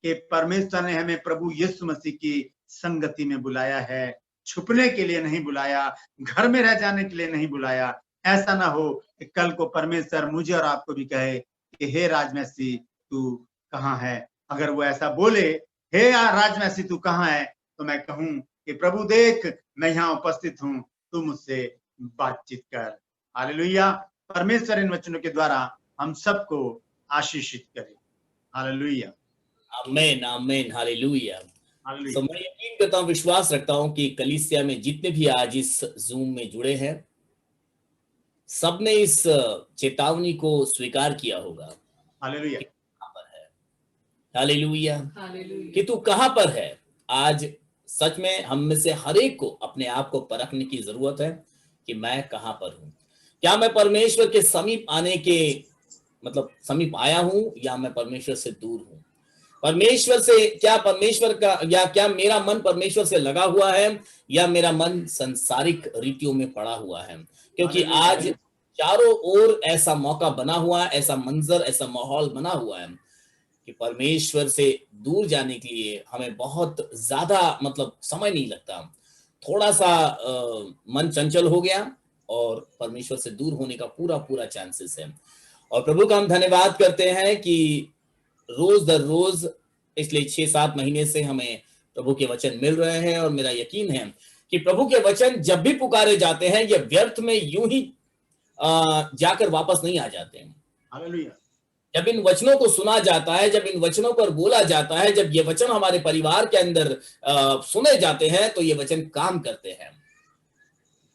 कि परमेश्वर ने हमें प्रभु यीशु मसीह की संगति में बुलाया है, छुपने के लिए नहीं बुलाया, घर में रह जाने के लिए नहीं बुलाया। ऐसा ना हो कि कल को परमेश्वर मुझे और आपको भी कहे कि हे राजमसी तू कहाँ है। अगर वो ऐसा बोले, हे राजमसी तू कहाँ है, तो मैं कहूं कि प्रभु देख मैं यहाँ उपस्थित हूँ, तू मुझसे बातचीत कर। हालेलुया। परमेश्वर इन वचनों के द्वारा हम सबको आशीषित करे। हालेलुया। आमीन आमीन हालेलुया। हालेलुया। तो मैं यकीन करता हूँ, विश्वास रखता हूँ कि कलीसिया में जितने भी आज इस जूम में जुड़े हैं, सबने इस चेतावनी को स्वीकार किया होगा। हालेलुया। हालेलुया कि तू कहां पर है। आज सच में हम में से हर एक को अपने आप को परखने की जरूरत है कि मैं कहां पर हूं। क्या मैं परमेश्वर के समीप आने के मतलब समीप आया हूं या मैं परमेश्वर से दूर हूं। परमेश्वर से क्या परमेश्वर का या क्या मेरा मन परमेश्वर से लगा हुआ है या मेरा मन संसारिक रीतियों में पड़ा हुआ है। क्योंकि आज चारों ओर ऐसा मौका बना हुआ है, ऐसा मंजर, ऐसा माहौल बना हुआ है कि परमेश्वर से दूर जाने के लिए हमें बहुत ज्यादा मतलब समय नहीं लगता। थोड़ा सा मन चंचल हो गया और परमेश्वर से दूर होने का पूरा चांसेस है। और प्रभु का हम धन्यवाद करते हैं कि रोज दर रोज पिछले 6-7 महीने से हमें प्रभु के वचन मिल रहे हैं। और मेरा यकीन है कि प्रभु के वचन जब भी पुकारे जाते हैं, ये व्यर्थ में यूं ही जाकर वापस नहीं आ जाते हैं। हालेलुया। जब इन वचनों को सुना जाता है, जब इन वचनों पर बोला जाता है, जब ये वचन हमारे परिवार के अंदर सुने जाते हैं, तो ये वचन काम करते हैं।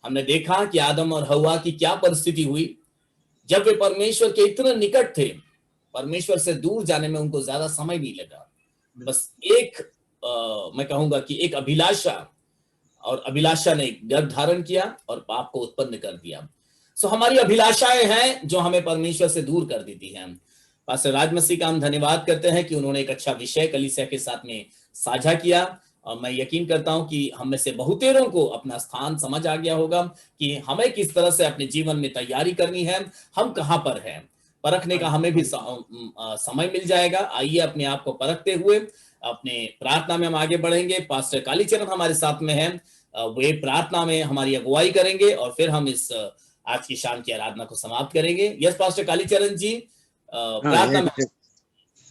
हमने देखा कि आदम और हव्वा की क्या परिस्थिति हुई जब वे परमेश्वर के इतने निकट थे। परमेश्वर से दूर जाने में उनको ज्यादा समय नहीं लगा। बस एक मैं कहूंगा कि एक अभिलाषा, और अभिलाषा ने गर्भ धारण किया और पाप को उत्पन्न कर दिया। सो हमारी अभिलाषाएं हैं जो हमें परमेश्वर से दूर कर देती हैं। पास्टर राजमसी का हम धन्यवाद करते हैं कि उन्होंने एक अच्छा विषय कलीसिया के साथ में साझा किया। और मैं यकीन करता हूं कि हम में से बहुतेरों को अपना स्थान समझ आ गया होगा कि हमें किस तरह से अपने जीवन में तैयारी करनी है, हम कहां पर हैं। परखने का हमें भी समय मिल जाएगा। आइए अपने आप को परखते हुए अपने प्रार्थना में हम आगे बढ़ेंगे। पास्टर कालीचरण हमारे साथ में हैं, वे प्रार्थना में हमारी अगुवाई करेंगे और फिर हम इस आज की शाम की आराधना को समाप्त करेंगे। यस पास्टर कालीचरण जी, प्रार्थना में।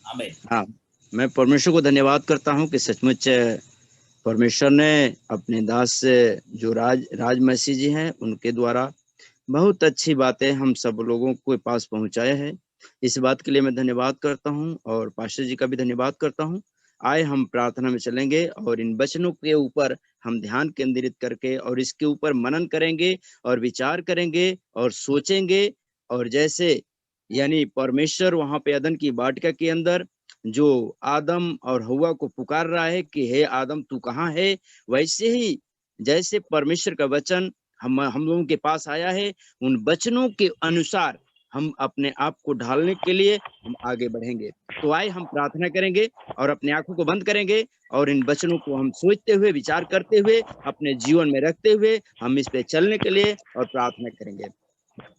आमीन। हाँ, मैं परमेश्वर को धन्यवाद करता हूँ कि सचमुच परमेश्वर ने अपने दास जो राजमसी जी हैं उनके द्वारा बहुत अच्छी बातें हम सब लोगों के पास पहुंचाया है। इस बात के लिए मैं धन्यवाद करता हूं और पास्टर जी का भी धन्यवाद करता हूं। आए हम प्रार्थना में चलेंगे और इन वचनों के ऊपर हम ध्यान केंद्रित करके और इसके ऊपर मनन करेंगे और विचार करेंगे और सोचेंगे। और जैसे यानी परमेश्वर वहां पे अदन की वाटिका के अंदर जो आदम और हव्वा को पुकार रहा है कि हे आदम तू कहाँ है, वैसे ही जैसे परमेश्वर का वचन हम लोगों के पास आया है, उन वचनों के अनुसार हम अपने आप को ढालने के लिए हम आगे बढ़ेंगे। तो आए हम प्रार्थना करेंगे और अपने आंखों को बंद करेंगे और इन वचनों को हम सोचते हुए, विचार करते हुए, अपने जीवन में रखते हुए हम इस पे चलने के लिए और प्रार्थना करेंगे।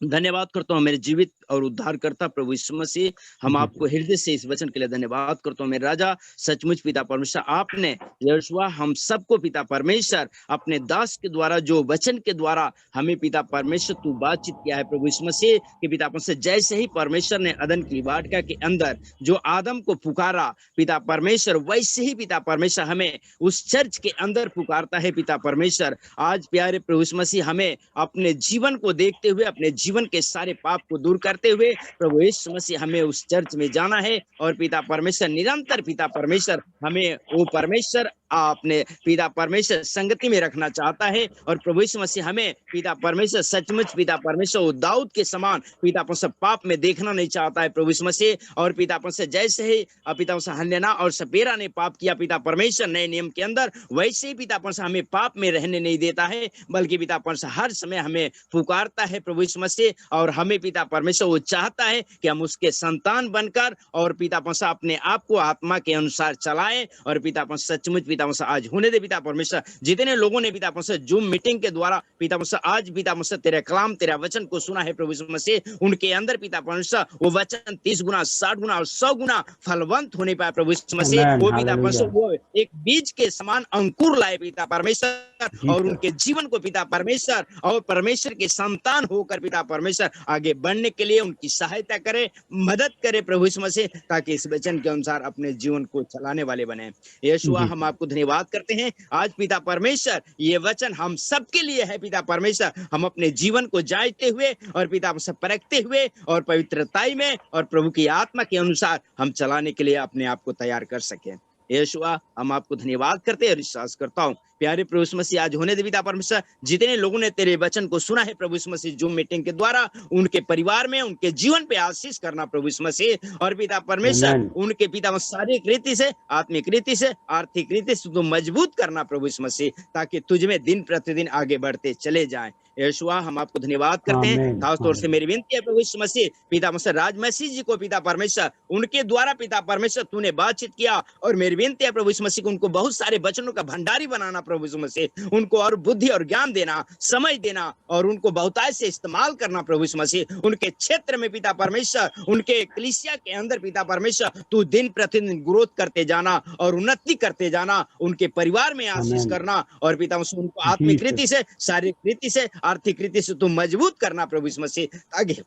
धन्यवाद करता हूँ मेरे जीवित और उद्धार करता प्रभु यीशु मसीह। हम आपको हृदय से इस वचन के लिए धन्यवाद करता हूँ मेरे राजा। सचमुच पिता परमेश्वर, आपने यहोशुआ हम सबको पिता परमेश्वर अपने दास के द्वारा जो वचन के द्वारा हमें पिता परमेश्वर तू बातचीत किया है प्रभु यीशु मसीह कि पिता परमेश्वर जैसे ही परमेश्वर ने अदन की वाटिका के अंदर जो आदम को पुकारा पिता परमेश्वर, वैसे ही पिता परमेश्वर हमें उस चर्च के अंदर पुकारता है पिता परमेश्वर। आज प्यारे प्रभु यीशु मसीह हमें अपने जीवन को देखते हुए, अपने जीवन के सारे पाप को दूर करते हुए प्रभु यीशु मसीह हमें उस चर्च में जाना है और पिता परमेश्वर निरंतर पिता परमेश्वर हमें वो परमेश्वर अपने पिता परमेश्वर संगति में रखना चाहता है। और प्रभु यीशु मसीह हमें पिता परमेश्वर सचमुच पिता परमेश्वर दाऊद के समान पिता परमेश्वर पाप में देखना नहीं चाहता है प्रभु यीशु मसीह। और पिता परमेश्वर जैसे ही पिता परमेश्वर हन्याना और सपेरा ने पाप किया पिता परमेश्वर नए नियम के अंदर, वैसे ही पिता परमेश्वर हमें पाप में रहने नहीं देता है, बल्कि पिता परमेश्वर हर समय हमें पुकारता है प्रभु यीशु मसीह। और हमें पिता परमेश्वर परमेश्वर वो चाहता है कि हम उसके संतान बनकर और पिता परमेश्वर अपने आप को आत्मा के अनुसार चलाएं। और पिता परमेश्वर सचमुच पिता परमेश्वर आज होने दे पिता परमेश्वर, जितने लोगों ने पिता परमेश्वर जूम मीटिंग के द्वारा पिता परमेश्वर आज पिता परमेश्वर तेरे कलाम तेरा वचन को सुना है प्रभु यीशु मसीह, उनके अंदर पिता परमेश्वर वो वचन 30 गुना 60 गुना और 100 गुना फलवंत होने पाए प्रभु यीशु मसीह। वो पिता परमेश्वर वो एक बीज के समान अंकुर लाए पिता परमेश्वर, और उनके जीवन को पिता परमेश्वर और परमेश्वर के संतान होकर पिता परमेश्वर आगे बढ़ने के लिए उनकी सहायता करे, मदद करे प्रभु यीशु मसीह, ताकि इस वचन के अनुसार अपने जीवन को चलाने वाले बने। यीशुआ हम आपको धन्यवाद करते हैं आज पिता परमेश्वर, ये वचन हम सबके लिए है पिता परमेश्वर। हम अपने जीवन को जांचते हुए और पिता परमेश्वर परखते हुए और पवित्रताई में और प्रभु की आत्मा के अनुसार हम चलाने के लिए अपने आप को तैयार कर सके। यीशुआ हम आपको धन्यवाद करते हैं और विश्वास करता हूँ प्यारे प्रभु यीशु मसीह, आज होने दे पिता परमेश्वर, जितने लोगों ने तेरे वचन को सुना है प्रभु यीशु मसीह जूम मीटिंग के द्वारा, उनके परिवार में उनके जीवन पे आशीष करना प्रभु यीशु मसीह। और पिता परमेश्वर उनके पिता शारीरिक रीति से, आत्मिक रीति से, आर्थिक रीति से तो मजबूत करना प्रभु यीशु मसीह, ताकि तुझ में दिन प्रतिदिन आगे बढ़ते चले जाएं। यीशुआ हम आपको धन्यवाद करते हैं। खास तौर से मेरी विनती है प्रभु यीशु मसीह, पिता परमेश्वर राज मसीह जी को पिता परमेश्वर उनके द्वारा पिता परमेश्वर तूने बातचीत किया, और मेरी विनती है प्रभु यीशु मसीह को उनको बहुत सारे वचनों का भंडारी बनाना प्रभु यीशु मसीह, उनको और बुद्धि और ज्ञान देना, समझ देना, और उनको बहुताय से इस्तेमाल करना प्रभु यीशु मसीह। उनके क्षेत्र में पिता परमेश्वर, उनके कलीसिया के अंदर पिता परमेश्वर तू दिन प्रतिदिन ग्रोथ करते जाना और उन्नति करते जाना, उनके परिवार में आशीष करना, और पिता परमेश्वर उनको आत्मिक रीति से, शारीरिक रीति से, आर्थिक रीति से तू मजबूत करना प्रभु यीशु मसीह, ताकि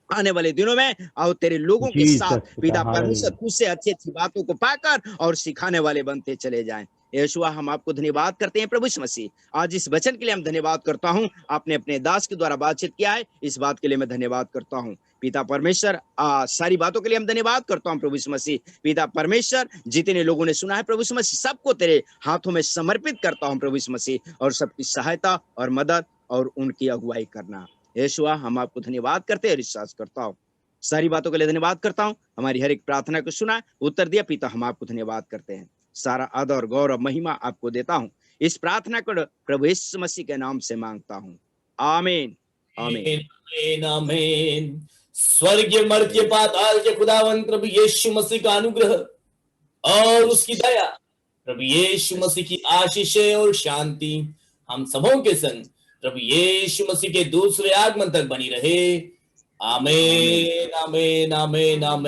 आने वाले दिनों में आओ तेरे लोगों के साथ पिता परमेश्वर तुझसे अच्छी अच्छी बातों को पाकर और सिखाने वाले बनते चले जाएं। यीशुआ हम आपको धन्यवाद करते हैं प्रभु यीशु मसीह, आज इस वचन के लिए हम धन्यवाद करता हूं। आपने अपने दास के द्वारा बातचीत किया है, इस बात के लिए मैं धन्यवाद करता हूं पिता परमेश्वर। सारी बातों के लिए हम धन्यवाद करता हूं प्रभु यीशु मसीह। पिता परमेश्वर जितने लोगों ने सुना है प्रभु यीशु मसीह, सबको तेरे हाथों में समर्पित करता हूं प्रभु यीशु मसीह, और सबकी सहायता और मदद और उनकी अगुवाई करना। यीशुआ हम आपको धन्यवाद करते हैं और विश्वास करता हूँ, सारी बातों के लिए धन्यवाद करता हूँ। हमारी हर एक प्रार्थना को सुना, उत्तर दिया पिता, हम आपको धन्यवाद करते हैं। सारा आदर और गौरव महिमा आपको देता हूँ। इस प्रार्थना को प्रभु यीशु मसीह के नाम से मांगता हूँ, आमीन आमीन आमीन आमीन। स्वर्गीय मर्त्य पाताल के खुदावंत प्रभु यीशु मसीह का अनुग्रह और उसकी दया, प्रभु यीशु मसीह की आशीषें और शांति हम सबों के संग प्रभु यीशु मसीह के दूसरे आगमन तक बनी रहे। आमीन आमीन आमीन आमीन।